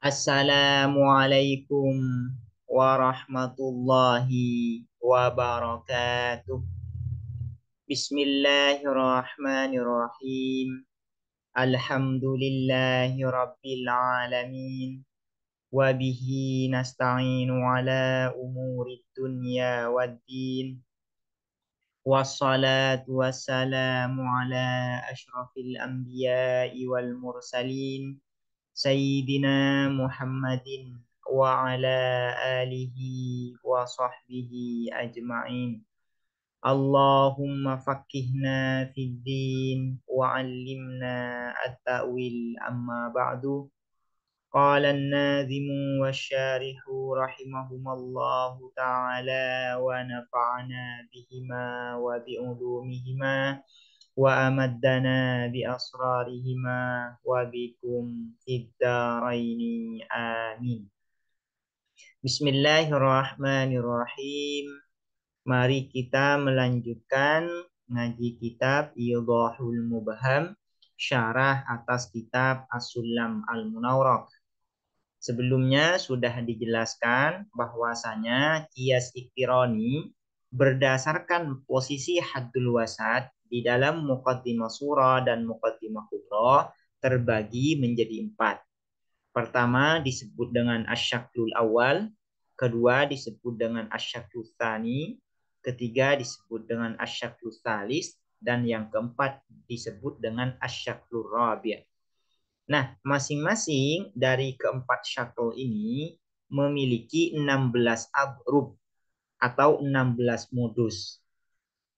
Assalamualaikum warahmatullahi wabarakatuh. Bismillahirrahmanirrahim. Alhamdulillahi rabbil alamin. Wabihi nasta'inu ala umuri dunya waddin. Wassalatu wassalamu ala ashrafil anbiya'i wal mursalin. Sayyidina Muhammadin wa ala alihi wa sahbihi ajma'in. Allahumma faqihna fid din wa 'allimna at-ta'wil amma ba'du. Qala an-nadhimu wasyarihu rahimahumallahu ta'ala wa nafa'ana bihima wa bi'ulumihima wa amaddana bi asrarihima wa bikum fid dharaini amin. Bismillahirrahmanirrahim. Mari kita melanjutkan ngaji kitab Idhahul Mubham, syarah atas kitab As-Sulam Al-Munawwarah. Sebelumnya sudah dijelaskan bahwasanya qiyas iqtirani berdasarkan posisi haddul wasat di dalam muqaddimah surah dan muqaddimah kubra terbagi menjadi 4. Pertama disebut dengan asyaklul awal, kedua disebut dengan asyaklul tsani, ketiga disebut dengan asyaklul tsalis, dan yang keempat disebut dengan asyaklul rabi'. Nah, masing-masing dari keempat syakl ini memiliki 16 adrub atau 16 modus.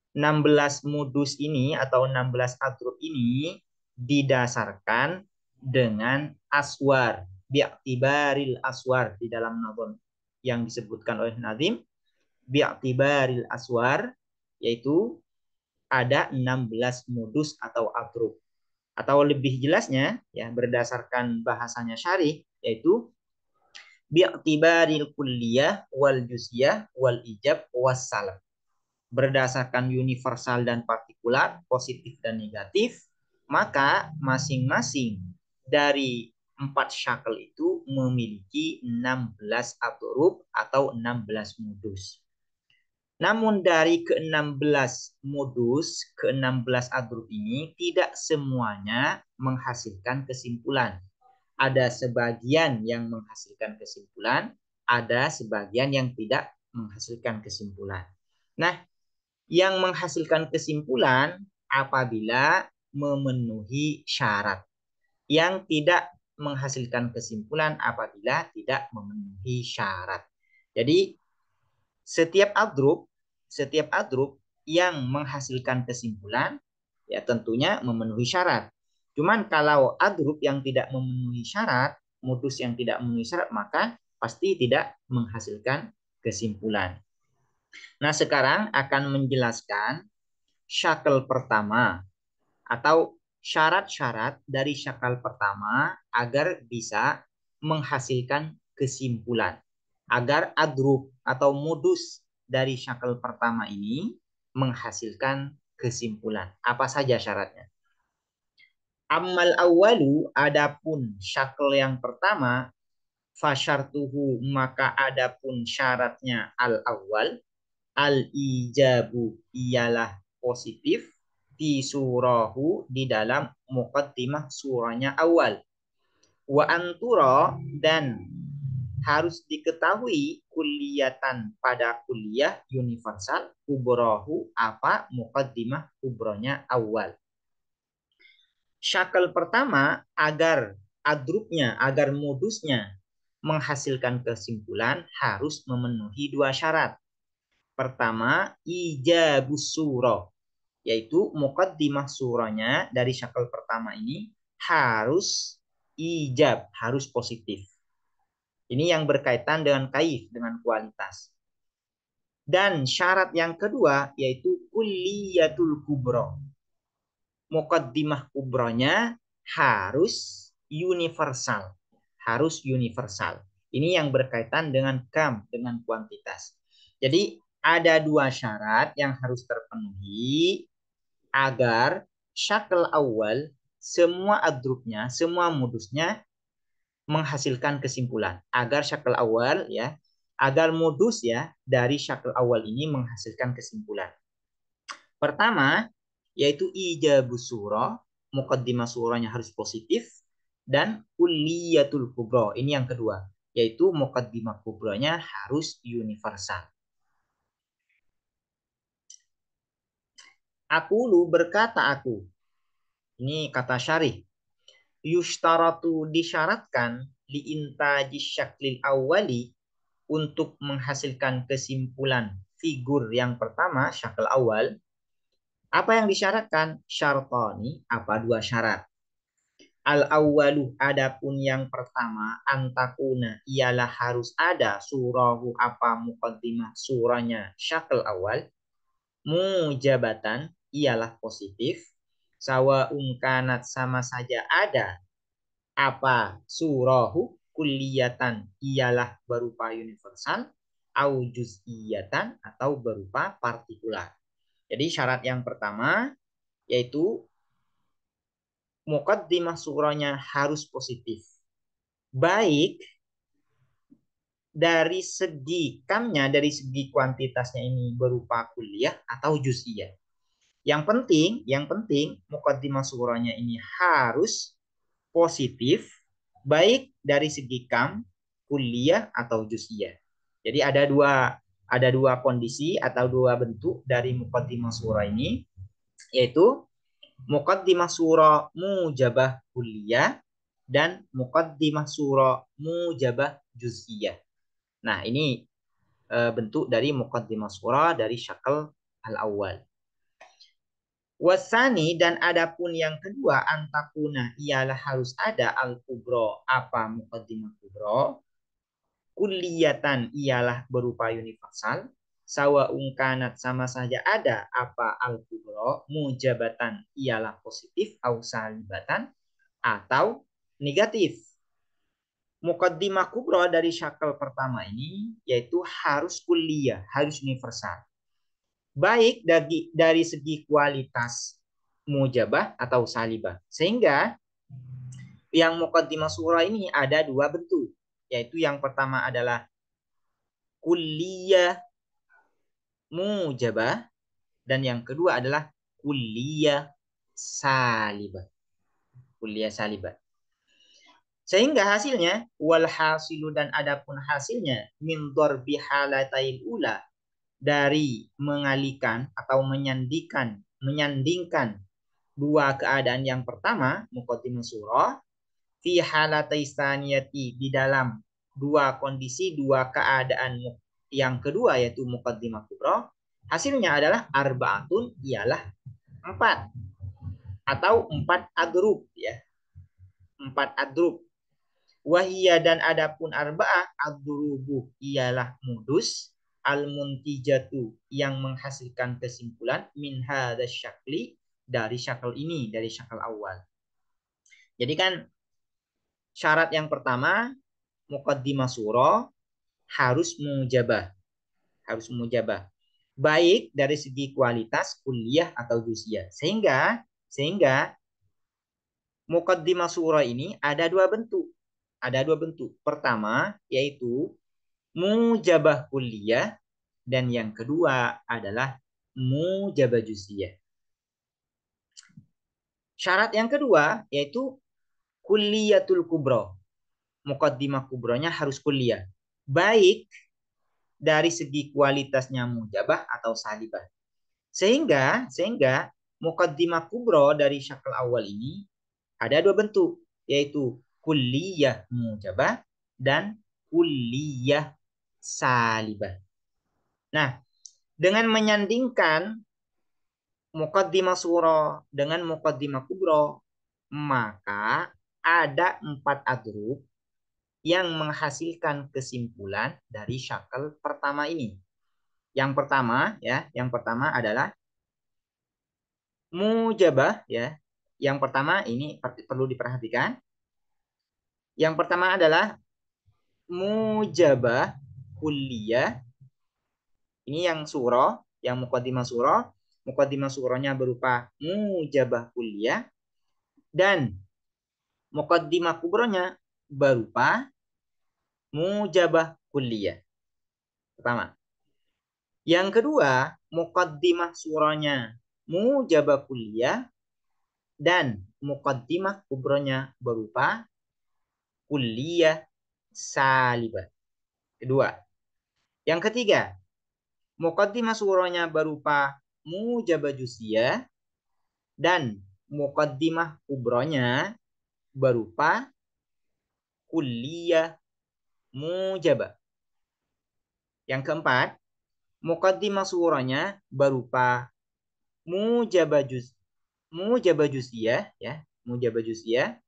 16 modus ini atau 16 adrub ini didasarkan dengan aswar, bi'tibaril aswar di dalam nazam yang disebutkan oleh Nazim, bi'tibaril aswar, yaitu ada 16 modus atau adrub. Atau lebih jelasnya ya berdasarkan bahasanya syarih yaitu bi'tibaril kulliyah wal juz'iyah wal ijab was salam. Berdasarkan universal dan partikular, positif dan negatif, maka masing-masing dari 4 syakl itu memiliki 16 atrub atau 16 modus. Namun dari ke-16 modus, ke-16 adrub ini tidak semuanya menghasilkan kesimpulan. Ada sebagian yang menghasilkan kesimpulan, ada sebagian yang tidak menghasilkan kesimpulan. Nah, yang menghasilkan kesimpulan apabila memenuhi syarat. Yang tidak menghasilkan kesimpulan apabila tidak memenuhi syarat. Jadi setiap adrub yang menghasilkan kesimpulan ya tentunya memenuhi syarat. Cuman kalau adrub yang tidak memenuhi syarat, modus yang tidak memenuhi syarat, maka pasti tidak menghasilkan kesimpulan. Nah, sekarang akan menjelaskan syakal pertama atau syarat-syarat dari syakal pertama agar bisa menghasilkan kesimpulan. Agar adrub atau modus dari syakal pertama ini menghasilkan kesimpulan. Apa saja syaratnya? Ammal awalu, adapun syakal yang pertama, fasyartuhu, maka adapun syaratnya al awal, al ijabu ialah positif, di surahu di dalam muqaddimah surahnya awal. Wa antura, dan harus diketahui kulliyatan pada kuliah universal kubrohu apa muqaddimah kubronya awal. Syakal pertama agar adrubnya, agar modusnya menghasilkan kesimpulan harus memenuhi 2 syarat. Pertama, ijabus surah, yaitu muqaddimah surahnya dari syakal pertama ini harus ijab, harus positif. Ini yang berkaitan dengan kaif, dengan kualitas. Dan syarat yang kedua yaitu kulliyatul kubra. Muqaddimah kubronya harus universal. Harus universal. Ini yang berkaitan dengan kam, dengan kuantitas. Jadi ada 2 syarat yang harus terpenuhi agar syakal awal semua adrubnya, semua modusnya menghasilkan kesimpulan agar syakal awal ya, agar modus ya dari syakal awal ini menghasilkan kesimpulan. Pertama yaitu ijabus surah, muqaddimah surahnya harus positif, dan kulliyatul kubra. Ini yang kedua, yaitu muqaddimah kubranya harus universal. Aku lu berkata aku. Ini kata syarih. Yushtaratu disyaratkan liintaji syaklil awali untuk menghasilkan kesimpulan figur yang pertama, syakal awal. Apa yang disyaratkan? Syartani, apa dua syarat. Al-awwalu adapun yang pertama antakuna ialah harus ada surahu apa muqaddimah surahnya syakal awal mujabatan ialah positif sawa kanat sama saja ada apa surahu kulliyatan ialah berupa universal au juz'iyatan atau berupa partikular. Jadi syarat yang pertama yaitu muqaddimah surahnya harus positif. Baik dari segi kamnya, dari segi kuantitasnya ini berupa kuliah atau juz'iyah. Yang penting muqaddimah surahnya ini harus positif baik dari segi kam, kuliah atau juz'iyah. Jadi ada dua kondisi atau dua bentuk dari muqaddimah surah ini, yaitu muqaddimah surah mujabah kuliah dan muqaddimah surah mujabah juz'iyah. Nah, ini bentuk dari muqaddimah surah dari syakal al-awwal. Wasani dan adapun yang kedua antakuna ialah harus ada al-kubro apa muqaddimah kubro. Kulliyatan ialah berupa universal. Sawa ungkanat sama saja ada apa al-kubro. Mujabatan ialah positif au salibatan atau negatif. Muqaddimah kubro dari syakal pertama ini yaitu harus kulliyah, harus universal. Baik dari segi kualitas mujabah atau salibah. Sehingga yang muqaddimah surah ini ada dua bentuk. Yaitu yang pertama adalah kulliyah mujabah dan yang kedua adalah kulliyah salibah. Kulliyah salibah. Sehingga hasilnya wal hasilu dan adapun hasilnya min darbi halatail ula dari mengalihkan atau menyandingkan dua keadaan yang pertama muqaddimah surah fi halatai saniyati di dalam dua kondisi dua keadaan yang kedua yaitu muqaddimah kubra hasilnya adalah arbaatun ialah empat atau empat adrub ya empat adrub wahia dan adapun arba'ah adrubu ialah modus al-muntijatu yang menghasilkan kesimpulan min hadzal syakli dari syakal ini dari syakal awal. Jadi kan syarat yang pertama muqaddimah surah harus mujabah. Harus mujabah. Baik dari segi kualitas kuliah atau juz'iyah. Sehingga muqaddimah surah ini ada dua bentuk. Ada dua bentuk. Pertama yaitu mujabah kuliah dan yang kedua adalah mujabah juz'iyah. Syarat yang kedua yaitu kulliyatul kubra. Muqaddimah kubranya harus kuliah. Baik dari segi kualitasnya mujabah atau salibah. Sehingga muqaddimah kubra dari syakal awal ini ada dua bentuk, yaitu kulliyah mujabah dan kulliyah salibah. Nah, dengan menyandingkan muqaddimah surah dengan muqaddimah kubra, maka ada empat adrub yang menghasilkan kesimpulan dari syakal pertama ini. Yang pertama adalah mujabah ya. Yang pertama ini perlu diperhatikan. Yang pertama adalah mujabah kulliyah. Ini yang surah, yang muqaddimah surah. Muqaddimah surahnya berupa mujabah kulliyah dan muqaddimah kubranya berupa mujabah kulliyah. Pertama. Yang kedua, muqaddimah surahnya mujabah kulliyah dan muqaddimah kubronya berupa kulliyah salibah. Kedua. Yang ketiga, muqaddimah surahnya berupa mujabah jusiyah dan muqaddimah kubronya berupa kulliyah mujabah. Yang keempat, muqaddimah surahnya berupa mujabah jusiyah ya, mujabah jusiyah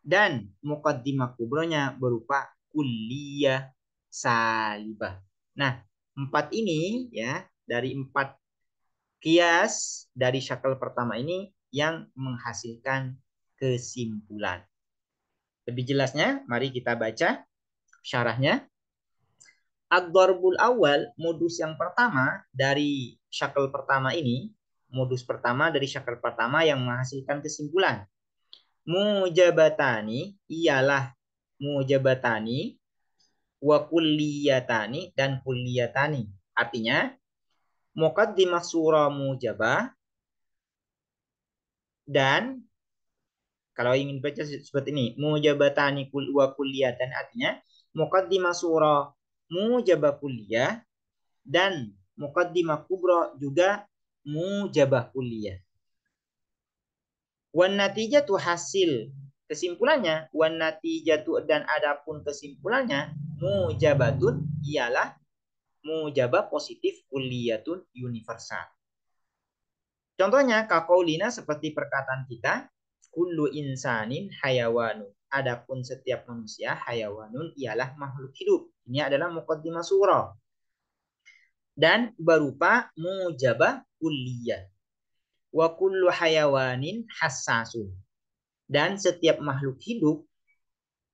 dan muqaddimah kubronya berupa kulliyah salibah. Nah, empat ini ya, dari empat kias dari syakal pertama ini yang menghasilkan kesimpulan. Lebih jelasnya, mari kita baca syarahnya. Ad-darbul awal, modus yang pertama dari syakal pertama ini, modus pertama dari syakal pertama yang menghasilkan kesimpulan. Mujabatani ialah mujabatani wa kulliyatani dan kulliyatani. Artinya, muqaddimah surah mujabah dan kalau ingin baca seperti ini, mujabatani wa kulliyatan artinya muqaddimah surah mujabah kulliyah dan muqaddimah kubra juga mujabah kulliyah. Wan natijatu hasil kesimpulannya, wan natijatu dan adapun kesimpulannya mujabatun ialah mujabah positif kulliyatun universal. Contohnya kaqaulina seperti perkataan kita kullu insanin hayawanun. Adapun setiap manusia hayawanun ialah makhluk hidup. Ini adalah muqaddimah surah. Dan berupa mujabah kulliyah. Wa kullu hayawanin hassasun. Dan setiap makhluk hidup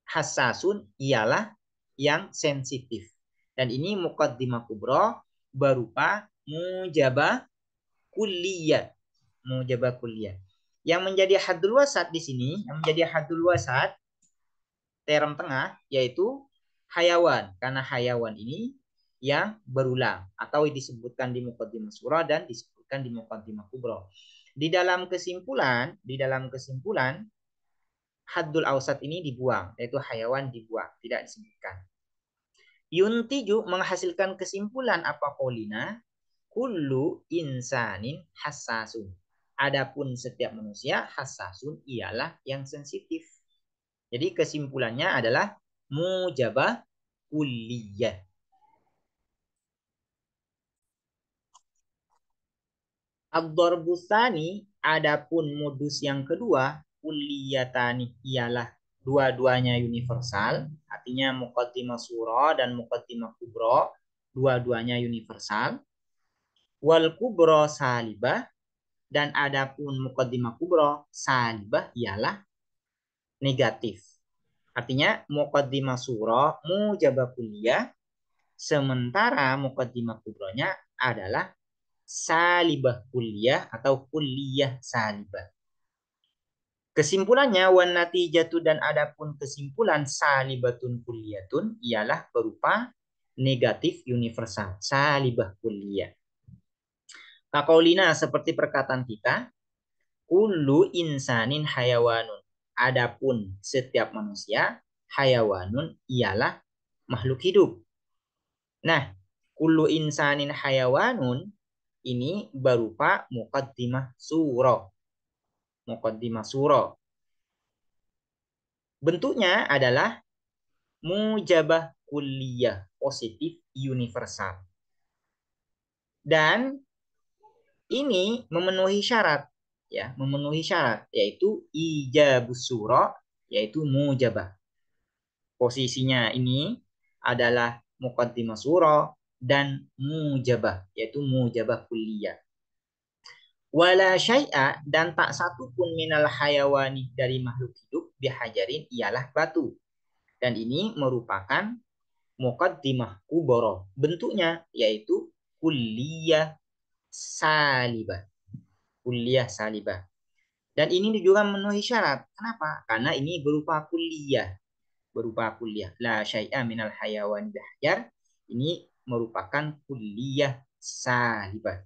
hassasun ialah yang sensitif. Dan ini muqaddimah kubra berupa mujabah kulliyah. Mujabah kulliyah. Yang menjadi haddul wasat di sini, yang menjadi haddul wasat term tengah yaitu hayawan, karena hayawan ini yang berulang atau disebutkan di muqaddimah surah dan disebutkan di muqaddimah kubra. Di dalam kesimpulan haddul awsat ini dibuang, yaitu hayawan dibuang, tidak disebutkan. Yuntiju menghasilkan kesimpulan apa qaulina kullu insanin hassasun. Adapun setiap manusia hassasun ialah yang sensitif. Jadi kesimpulannya adalah mujabah kulliyah. Ad-darbusani adapun modus yang kedua kulliyatani ialah dua-duanya universal, artinya muqaddimah surah dan muqaddimah kubra dua-duanya universal. Wal kubra salibah dan adapun muqaddimah kubra salibah ialah negatif. Artinya muqaddimah surah mujabah kulliyah sementara muqaddimah kubranya adalah salibah kulliyah atau kulliyah salibah. Kesimpulannya wan natijatu dan adapun kesimpulan salibatun kulliyatun ialah berupa negatif universal, salibah kulliyah. Kaqaulina seperti perkataan kita, kullu insanin hayawanun. Adapun setiap manusia hayawanun ialah makhluk hidup. Nah, kullu insanin hayawanun ini berupa muqaddimah surah. Muqaddimah surah. Bentuknya adalah mujabah kulliyah, positif universal. Dan ini memenuhi syarat ya, memenuhi syarat yaitu ijabus surah yaitu mujabah. Posisinya ini adalah muqaddimah surah dan mujabah yaitu mujabah kulliyah. Wala syai'a dan tak satu pun minal hayawani dari makhluk hidup bihajarin ialah batu. Dan ini merupakan muqaddimah kubara. Bentuknya yaitu kulliyah salibah. Kulliyah salibah. Dan ini juga memenuhi syarat. Kenapa? Karena ini berupa kulliyah. berupa kulliyah. La syai'a minal hayawan bihajar. Ini merupakan kulliyah salibah.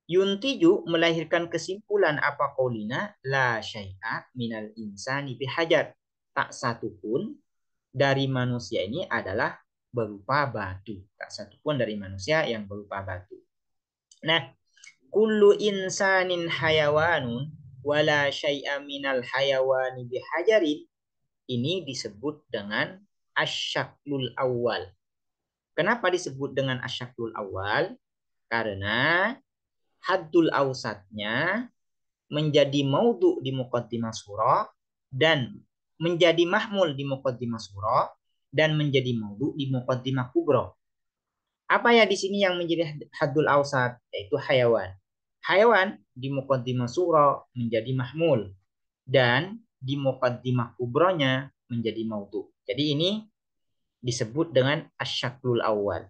Yuntiju melahirkan kesimpulan apa qaulina la syai'a minal insani bihajar. Tak satu pun dari manusia ini adalah berupa batu. Tak satu pun dari manusia yang berupa batu. Nah, kullu insanin hayawanun wala syai'a minal hayawani bihajarin. Ini disebut dengan asyaklul awal. Kenapa disebut dengan asyaklul awal? Karena haddul ausatnya menjadi maudhu di muqaddimah surah dan menjadi mahmul di muqaddimah surah dan menjadi maudhu di muqaddimah kubra. Apa ya di sini yang menjadi haddul ausat? Yaitu hayawan. Hayawan di muqaddimah surah menjadi mahmul dan di muqaddimah kubronya menjadi maudhu. Jadi ini disebut dengan asyaklul awal.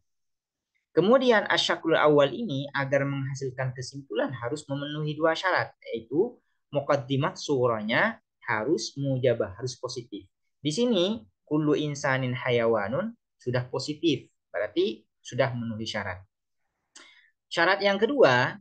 Kemudian asyaklul awal ini agar menghasilkan kesimpulan harus memenuhi dua syarat, yaitu muqaddimah surahnya harus mujabah, harus positif. Di sini kullu insanin hayawanun sudah positif, berarti sudah memenuhi syarat. Syarat yang kedua,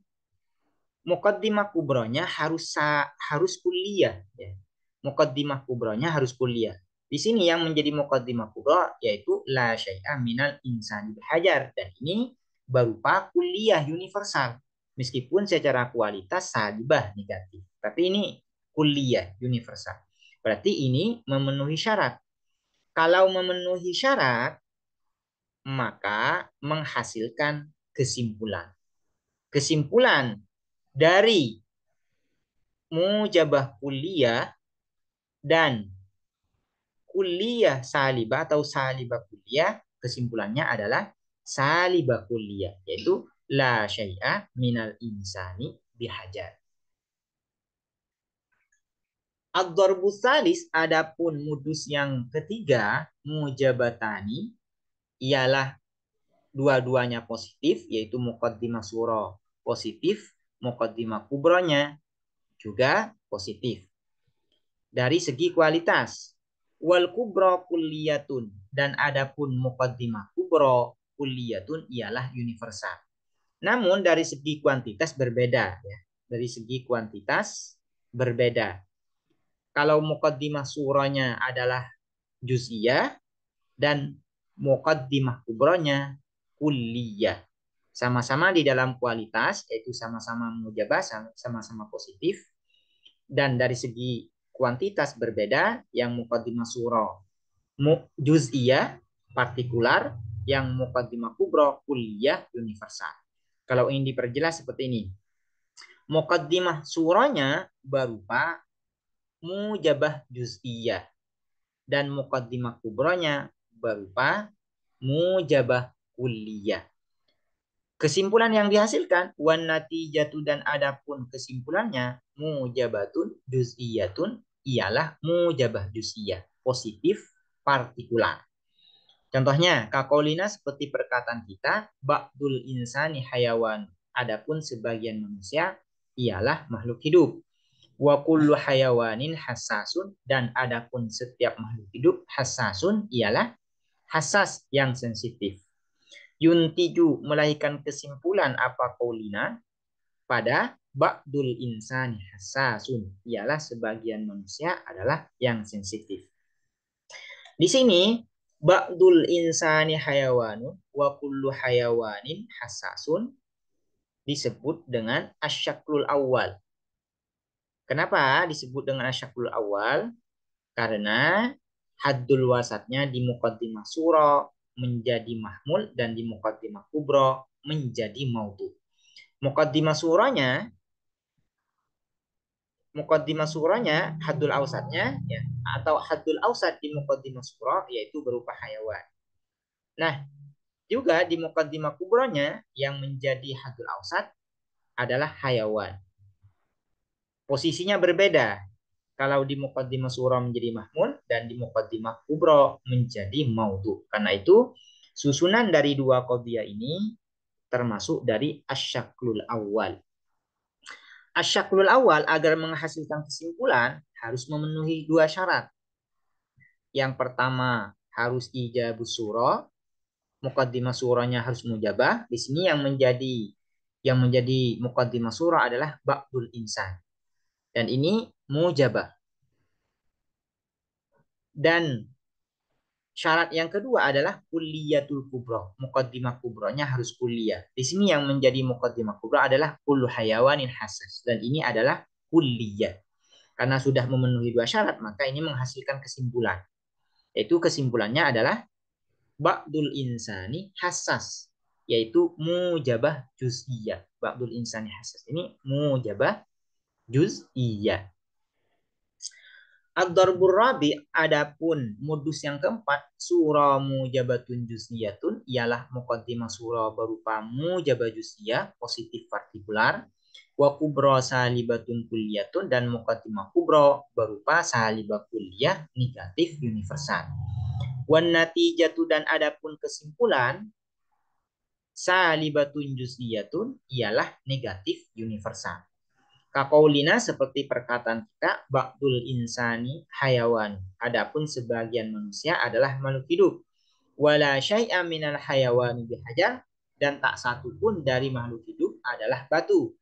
muqaddimah kubronya harus kuliah. Ya. Muqaddimah kubronya harus kuliah. Di sini yang menjadi muqaddimah kubra yaitu la syai'a minal insani bihajar. Dan ini berupa kuliah universal. Meskipun secara kualitas salibah negatif. Tapi ini kuliah universal. Berarti ini memenuhi syarat. Kalau memenuhi syarat, maka menghasilkan kesimpulan. Kesimpulan dari mujabah kuliah dan kuliah salibah atau salibah kuliah, kesimpulannya adalah salibah kuliah, yaitu la syai'a minal insani bihajar. Ad-darbus salis, adapun modus yang ketiga, mujabatani, ialah dua-duanya positif, yaitu muqaddimah surah positif, muqaddimah kubronya juga positif. Dari segi kualitas, wal kubro kulliyatun, dan adapun muqaddimah kubro kulliyatun ialah universal. Namun dari segi kuantitas berbeda ya. Dari segi kuantitas berbeda. Kalau muqaddimah surahnya adalah juz'iyah dan muqaddimah kubronya kulliyah. Sama-sama di dalam kualitas, yaitu sama-sama mujabah, sama-sama positif. Dan dari segi kuantitas berbeda, yang muqaddimah surah juz'iyah partikular, yang muqaddimah kubra kulliyah universal. Kalau ini diperjelas seperti ini. Muqaddimah surahnya berupa mujabah juz'iyah dan muqaddimah kubranya berupa mujabah kulliyah. Kesimpulan yang dihasilkan wan natijatu, dan adapun kesimpulannya mujabatun juz'iyatun ialah mujabah juz'iyah, positif partikular. Contohnya kakolina seperti perkataan kita ba'dul insani hayawan, adapun sebagian manusia ialah makhluk hidup. Wa kullu hayawanin hassasun, dan adapun setiap makhluk hidup hassasun ialah hassas yang sensitif. Yuntiju melahirkan kesimpulan apa qaulina pada ba'dul insani hassasun, ialah sebagian manusia adalah yang sensitif. Di sini ba'dul insani hayawanun wa kullu hayawanin hassasun disebut dengan asyaklul awal. Kenapa disebut dengan asyaklul awal? Karena haddul wasatnya di muqaddimah surah menjadi mahmul dan di muqaddimah kubra menjadi maudhu. Muqaddimah surahnya haddul ausatnya ya, atau haddul ausat di muqaddimah surah yaitu berupa hayawan. Nah, juga di muqaddimah kubranya yang menjadi haddul ausat adalah hayawan. Posisinya berbeda. Kalau di muqaddimah surah menjadi mahmul dan di muqaddimah kubra menjadi maudhu. Karena itu susunan dari dua qadhiyah ini termasuk dari asyaklul awal. Asyaklul awal agar menghasilkan kesimpulan harus memenuhi dua syarat. Yang pertama harus ijabus surah, muqaddimah surahnya harus mujabah. Di sini yang menjadi muqaddimah surah adalah ba'dul insan. Dan ini mujabah. Dan syarat yang kedua adalah kulliyatul kubro. Muqaddimah kubronya harus kulliyah. Di sini yang menjadi muqaddimah kubro adalah kullu hayawanin hasas. Dan ini adalah kulliyah. Karena sudah memenuhi dua syarat, maka ini menghasilkan kesimpulan. Yaitu kesimpulannya adalah ba'dul insani hasas. Yaitu mujabah juz'iyah. Ba'dul insani hasas. Ini mujabah juz'iyah. Ad-darbur rabi, adapun modus yang keempat, surah mujabatun juz'iyatun, ialah muqaddimah surah berupa mujabah juz'iyah, positif partikular, wa kubro salibatun kulliyatun, dan muqaddimah kubro berupa salibah kulliyah, negatif universal. Wan natijatu, dan adapun kesimpulan, salibatun juz'iyatun, ialah negatif universal. Kakaulina, seperti perkataan kita, ba'dul insani hayawan. Adapun sebagian manusia adalah makhluk hidup. Wala syai'a minal hayawani bihajar, dan tak satu pun dari makhluk hidup adalah batu.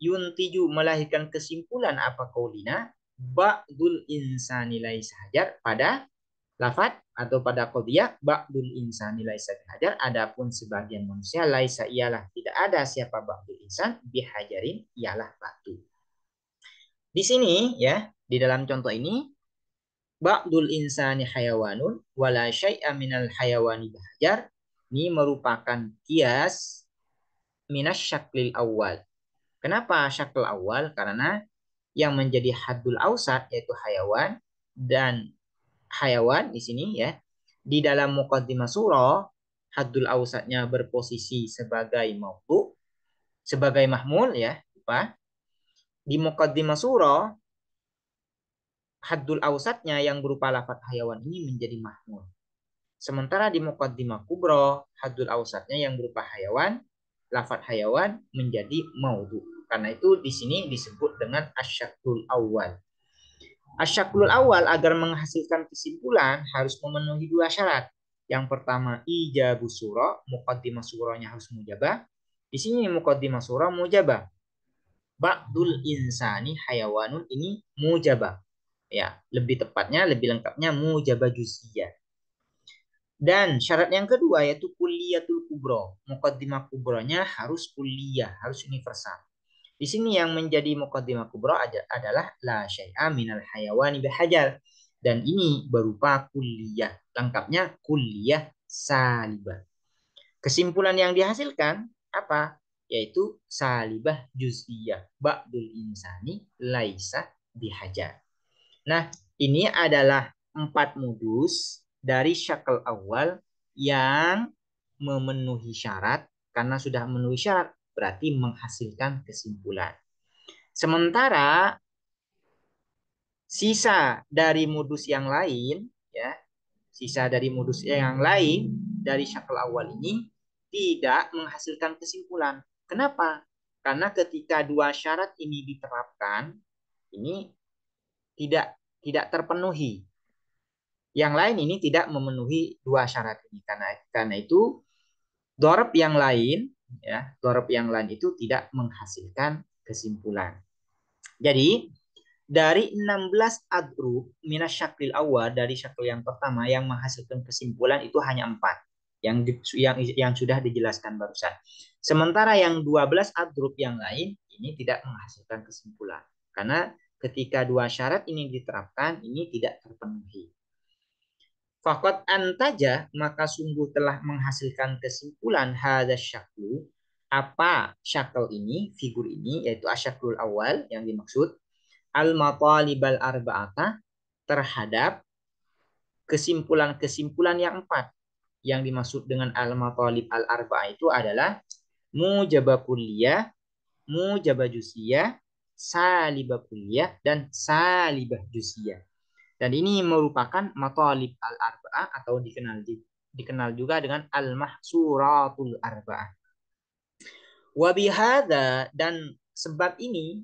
Yuntiju, melahirkan kesimpulan apa kaulina, ba'dul insani laisa hajar, pada lafat atau pada qadiyah ba'dul insani laisa bihajar, adapun sebagian manusia laisa ialah tidak ada siapa ba'dul insan bihajarin ialah batu. Di sini ya, di dalam contoh ini, ba'dul insani hayawanun wala syai'a minal hayawani bahajar, ini merupakan kias minas syaklil awal. Kenapa syakl awal? Karena yang menjadi haddul ausat yaitu hayawan, dan hayawan di sini ya, di dalam muqaddimah surah haddul ausatnya berposisi sebagai mautu, sebagai mahmul ya, apa? Di muqaddimah surah haddul ausatnya yang berupa lafaz hayawan ini menjadi mahmul. Sementara di muqaddimah kubro, haddul ausatnya yang berupa hayawan, lafaz hayawan menjadi maudhu. Karena itu di sini disebut dengan asyaklul awal. Asyaklul awal agar menghasilkan kesimpulan harus memenuhi dua syarat. Yang pertama ijabus surah, muqaddimah surahnya harus mujabah. Di sini muqaddimah surah mujabah. Ba'dul insani hayawanun, ini mujabah. Ya, lebih tepatnya, lebih lengkapnya mujabah juz'iyah. Dan syarat yang kedua yaitu kulliyatul kubro. Muqaddimah kubronya harus kulliyah, harus universal. Di sini yang menjadi muqaddimah kubro adalah la syai'a minal hayawani bihajar. Dan ini berupa kulliyah. Lengkapnya kulliyah salibah. Kesimpulan yang dihasilkan apa? Yaitu salibah juz'iyah. Ba'dul insani laisa bihajar. Nah, ini adalah 4 modus dari syakl awal yang memenuhi syarat. Karena sudah memenuhi syarat, berarti menghasilkan kesimpulan. Sementara sisa dari modus yang lain, ya, sisa dari modus yang lain dari syakl awal ini tidak menghasilkan kesimpulan. Kenapa? Karena ketika dua syarat ini diterapkan, ini tidak tidak terpenuhi. Yang lain ini tidak memenuhi dua syarat ini. Karena itu dhorab yang lain, ya, dhorab yang lain itu tidak menghasilkan kesimpulan. Jadi dari 16 adrub minas syaklil awal, dari syakl yang pertama yang menghasilkan kesimpulan itu hanya 4 yang sudah dijelaskan barusan. Sementara yang 12 adrub yang lain ini tidak menghasilkan kesimpulan. Karena ketika dua syarat ini diterapkan, ini tidak terpenuhi. Fakot antaja, maka sungguh telah menghasilkan kesimpulan hadza syaklu, apa syakl ini, figur ini, yaitu asyaklul awal yang dimaksud, al-matalibal arba'ata, terhadap kesimpulan-kesimpulan yang 4. Yang dimaksud dengan al-matalib al-arba'ah itu adalah mujabah kulliyah, mujabah juz'iyah, salibah kulliyah, dan salibah juz'iyah. Dan ini merupakan matalib al-arba'ah atau dikenal juga dengan al-mahsuratul arba'ah. Wabihada, dan sebab ini,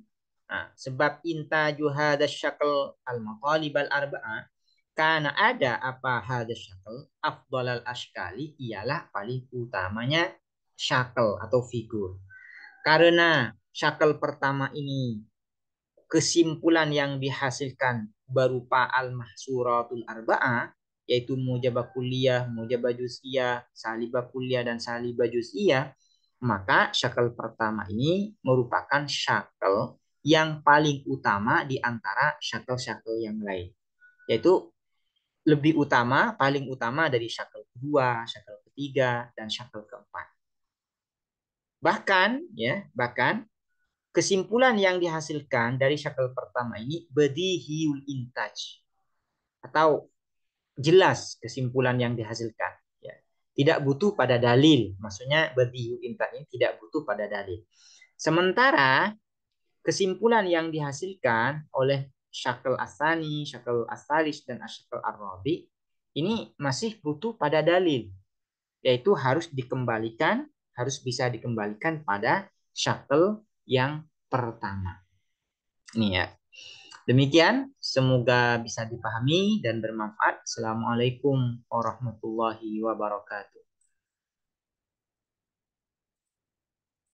sebab intaju hadza syakl al-matalib al-arba'ah, karena ada apa hadza syakl afdalal ashkali ialah paling utamanya syakl atau figur. Karena syakl pertama ini kesimpulan yang dihasilkan berupa al-mahsuratul arba'ah yaitu mujabah kulliyah, mujabah juz'iyah, salibah kulliyah dan salibah juz'iyah, maka syakl pertama ini merupakan syakl yang paling utama di antara syakl-syakl yang lain. Yaitu lebih utama, paling utama dari syakl kedua, syakl ketiga, dan syakl keempat. Bahkan kesimpulan yang dihasilkan dari syakl pertama ini badihiyul intaj atau jelas kesimpulan yang dihasilkan. Ya. Tidak butuh pada dalil. Maksudnya badihiyul intaj ini tidak butuh pada dalil. Sementara kesimpulan yang dihasilkan oleh syakl asani, syakl asalis, dan syakl ar-rabi ini masih butuh pada dalil. Yaitu harus bisa dikembalikan pada syakl yang pertama. Ini ya. Demikian, semoga bisa dipahami dan bermanfaat. Assalamualaikum warahmatullahi wabarakatuh.